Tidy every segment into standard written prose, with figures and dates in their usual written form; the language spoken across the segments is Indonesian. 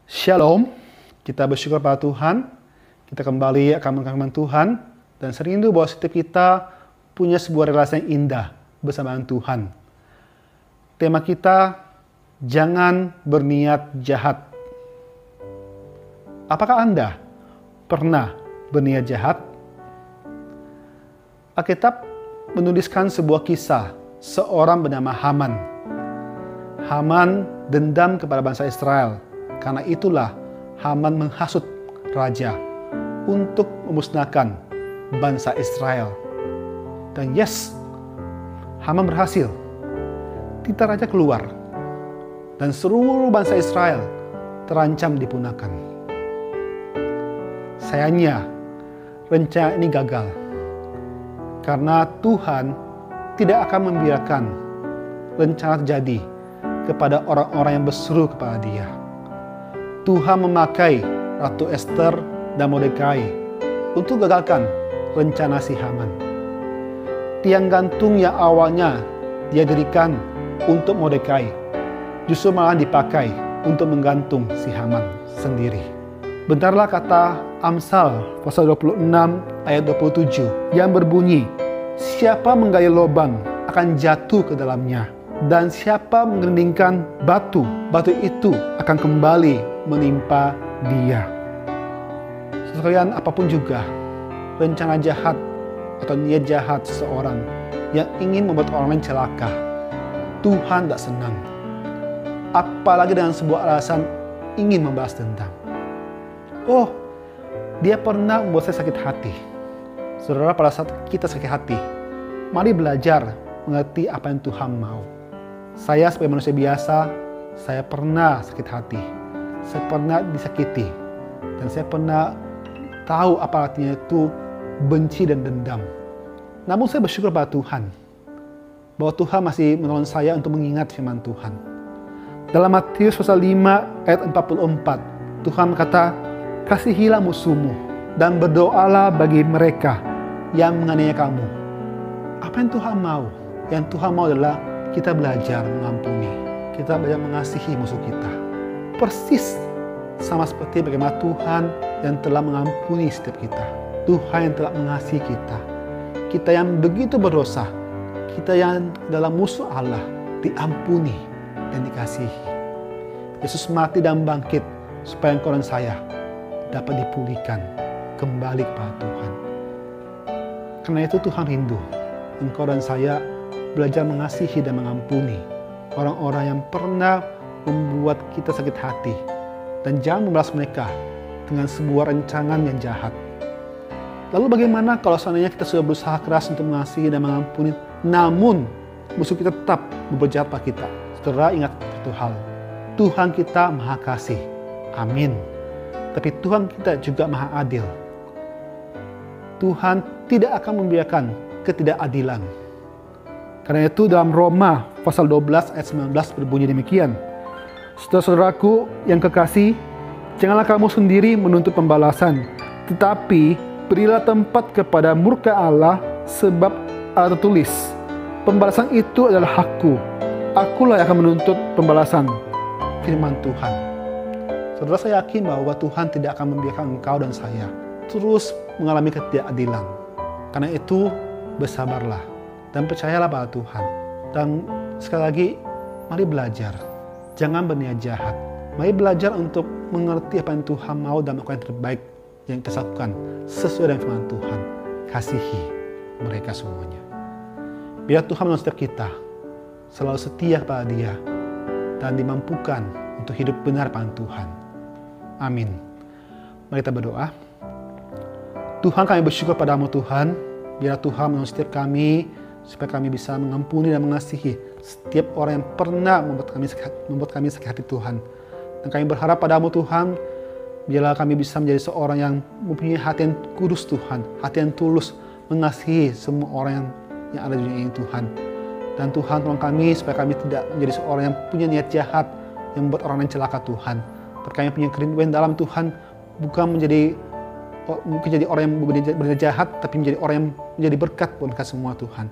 Shalom, kita bersyukur pada Tuhan, kita kembali akan mendengarkan Tuhan, dan serindu bahwa setiap kita punya sebuah relasi yang indah bersama dengan Tuhan. Tema kita, jangan berniat jahat. Apakah Anda pernah berniat jahat? Alkitab menuliskan sebuah kisah seorang bernama Haman. Haman dendam kepada bangsa Israel. Karena itulah Haman menghasut raja untuk memusnahkan bangsa Israel. Dan yes, Haman berhasil. Titah raja keluar dan seluruh bangsa Israel terancam dipunahkan. Sayangnya, rencana ini gagal. Karena Tuhan tidak akan membiarkan rencana terjadi kepada orang-orang yang berseru kepada Dia. Tuhan memakai Ratu Esther dan Mordekai untuk gagalkan rencana si Haman. Tiang gantung yang awalnya dia dirikan untuk Mordekai justru malah dipakai untuk menggantung si Haman sendiri. Bentarlah kata Amsal pasal 26 ayat 27 yang berbunyi, siapa menggali lubang akan jatuh ke dalamnya, dan siapa menggelindingkan batu, batu itu akan kembali menimpa dia. Sekalian apapun juga, rencana jahat atau niat jahat seseorang yang ingin membuat orang lain celaka, Tuhan tak senang. Apalagi dengan sebuah alasan ingin membalas dendam. Oh, dia pernah membuat saya sakit hati. Saudara, pada saat kita sakit hati, mari belajar mengerti apa yang Tuhan mau. Saya sebagai manusia biasa, saya pernah sakit hati. Saya pernah disakiti. Dan saya pernah tahu apa artinya itu benci dan dendam. Namun saya bersyukur pada Tuhan. Bahwa Tuhan masih menolong saya untuk mengingat firman Tuhan. Dalam Matius pasal 5 ayat 44, Tuhan berkata, kasihilah musuhmu dan berdoalah bagi mereka yang menganiaya kamu. Apa yang Tuhan mau? Yang Tuhan mau adalah kita belajar mengampuni. Kita belajar mengasihi musuh kita. Persis sama seperti bagaimana Tuhan yang telah mengampuni setiap kita. Tuhan yang telah mengasihi kita. Kita yang begitu berdosa. Kita yang dalam musuh Allah diampuni dan dikasihi. Yesus mati dan bangkit supaya engkau dan saya dapat dipulihkan kembali kepada Tuhan. Karena itu Tuhan rindu engkau dan saya belajar mengasihi dan mengampuni orang-orang yang pernah membuat kita sakit hati, dan jangan membalas mereka dengan sebuah rencangan yang jahat. Lalu bagaimana kalau seandainya kita sudah berusaha keras untuk mengasihi dan mengampuni, namun musuh kita tetap berbuat jahat pada kita? Saudara, ingat satu hal, Tuhan kita maha kasih, amin. Tapi Tuhan kita juga maha adil. Tuhan tidak akan membiarkan ketidakadilan. Karena itu dalam Roma pasal 12 ayat 19 berbunyi demikian. Saudara-saudaraku yang kekasih, janganlah kamu sendiri menuntut pembalasan, tetapi berilah tempat kepada murka Allah, sebab ada tertulis, pembalasan itu adalah hakku, akulah yang akan menuntut pembalasan. Firman Tuhan. Saudara, saya yakin bahwa Tuhan tidak akan membiarkan engkau dan saya terus mengalami ketidakadilan. Karena itu, bersabarlah dan percayalah pada Tuhan. Dan sekali lagi, mari belajar. Jangan berniat jahat. Mari belajar untuk mengerti apa yang Tuhan mau dan melakukan yang terbaik yang kita lakukan sesuai dengan firman Tuhan. Kasihi mereka semuanya. Biar Tuhan menolong setiap kita selalu setia pada Dia dan dimampukan untuk hidup benar pada Tuhan. Amin. Mari kita berdoa. Tuhan, kami bersyukur padamu Tuhan. Biar Tuhan menolong setiap kami supaya kami bisa mengampuni dan mengasihi setiap orang yang pernah membuat kami sakit hati Tuhan. Dan kami berharap padamu Tuhan, biarlah kami bisa menjadi seorang yang mempunyai hati yang kudus Tuhan, hati yang tulus mengasihi semua orang yang ada di dunia ini Tuhan. Dan Tuhan, tolong kami supaya kami tidak menjadi seorang yang punya niat jahat yang membuat orang lain celaka Tuhan. Tapi kami punya kerinduan dalam Tuhan, bukan menjadi orang yang berniat jahat, tapi menjadi orang yang menjadi berkat buat mereka semua Tuhan.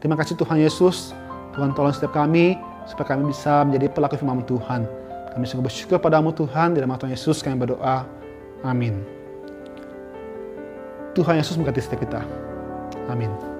Terima kasih Tuhan Yesus. Tuhan tolong setiap kami supaya kami bisa menjadi pelaku firman Tuhan. Kami sungguh bersyukur padamu Tuhan, di nama Tuhan Yesus kami berdoa. Amin. Tuhan Yesus memberkati setiap kita. Amin.